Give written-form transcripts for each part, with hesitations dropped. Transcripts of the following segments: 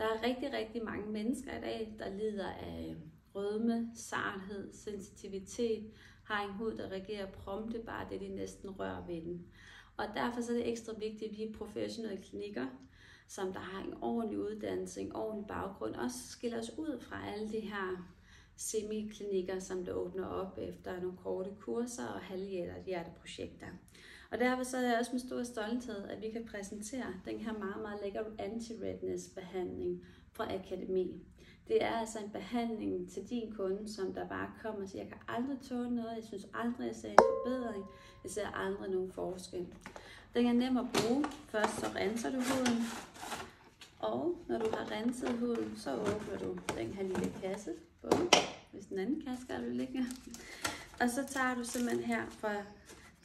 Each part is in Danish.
Der er rigtig mange mennesker i dag, der lider af rødme, sarthed, sensitivitet, har en hud, der reagerer prompte, bare det de næsten rører ved den. Og derfor så er det ekstra vigtigt, at vi professionelle klinikker, som der har en ordentlig uddannelse, en ordentlig baggrund, også skiller os ud fra alle de her semiklinikker, som der åbner op efter nogle korte kurser og halvhjerteprojekter. Og derfor så er det også med stor stolthed, at vi kan præsentere den her meget lækker anti-redness behandling fra Akademi. Det er altså en behandling til din kunde, som der bare kommer og siger, jeg kan aldrig tåle noget, jeg synes aldrig, jeg ser en forbedring, jeg ser aldrig nogen forskel. Den er nem at bruge. Først så renser du huden, og når du har renset huden, så åbner du den her lille kasse, hvis den anden kasse skal du ligge. Og så tager du simpelthen her fra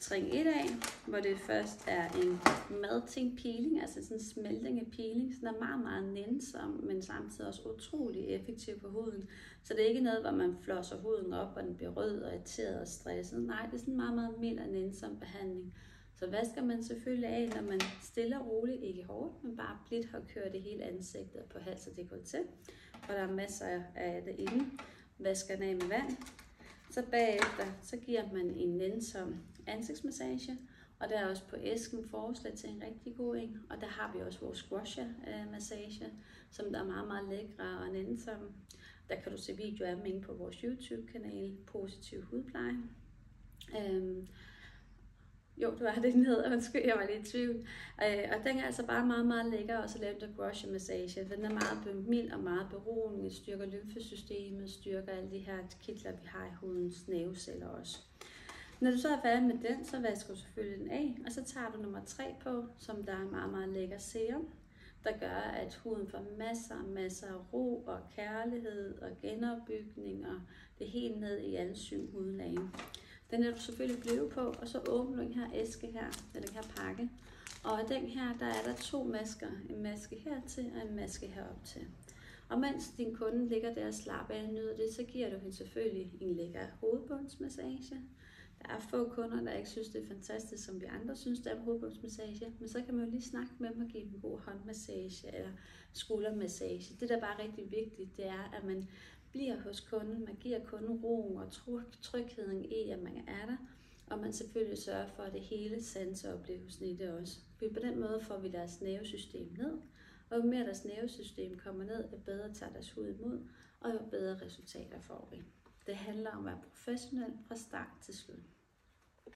trin 1 af, hvor det først er en melting peeling, altså sådan en smeltende peeling, så den er meget nænsom, men samtidig også utrolig effektiv på huden. Så det er ikke noget, hvor man flosser huden op, og den bliver rød og irriteret og stresset. Nej, det er sådan en meget mild og nænsom behandling. Så vasker man selvfølgelig af, når man stille og roligt, ikke hårdt, men bare blidt har kørt det hele ansigtet på hals og dekolleté. Og der er masser af det inde. Vasker den af med vand. Så bagefter, så giver man en nænsom ansigtsmassage. Og der er også på æsken forslag til en rigtig god en. Og der har vi også vores squash-massage, som der er meget lækre og nænsom. Der kan du se videoer af dem inde på vores YouTube-kanal, Positiv Hudpleje. Jo, det var det, den hedder. Undskyld, jeg var lidt i tvivl. Og den er altså bare meget lækker også at lave den massage. Den er meget mild og meget beroligende, styrker lymfesystemet, styrker alle de her kitler, vi har i hudens nerveceller også. Når du så er færdig med den, så vasker du selvfølgelig den af, og så tager du nummer 3 på, som der er meget lækker serum, der gør, at huden får masser af ro og kærlighed og genopbygning og det helt ned i alle 7 hudlag. Den er du selvfølgelig blevet på, og så åbner du den her æske her, eller den her pakke. Og af den her, der er der 2 masker. En maske hertil og en maske herop til. Og mens din kunde ligger der og slapper af og nyder det, så giver du hende selvfølgelig en lækker hovedbundsmassage. Der er få kunder, der ikke synes, det er fantastisk, som vi andre synes, det er en hovedbundsmassage. Men så kan man jo lige snakke med dem og give dem en god håndmassage eller skuldermassage. Det, der er bare rigtig vigtigt, det er, at man bliver hos kunden, man giver kunden roen og trygheden i, at man er der, og man selvfølgelig sørger for, at det hele sanseoplevelsen i det også. For på den måde får vi deres nervesystem ned, og jo mere deres nervesystem kommer ned, jo bedre tager deres hud imod, og jo bedre resultater får vi. Det handler om at være professionel fra start til slut.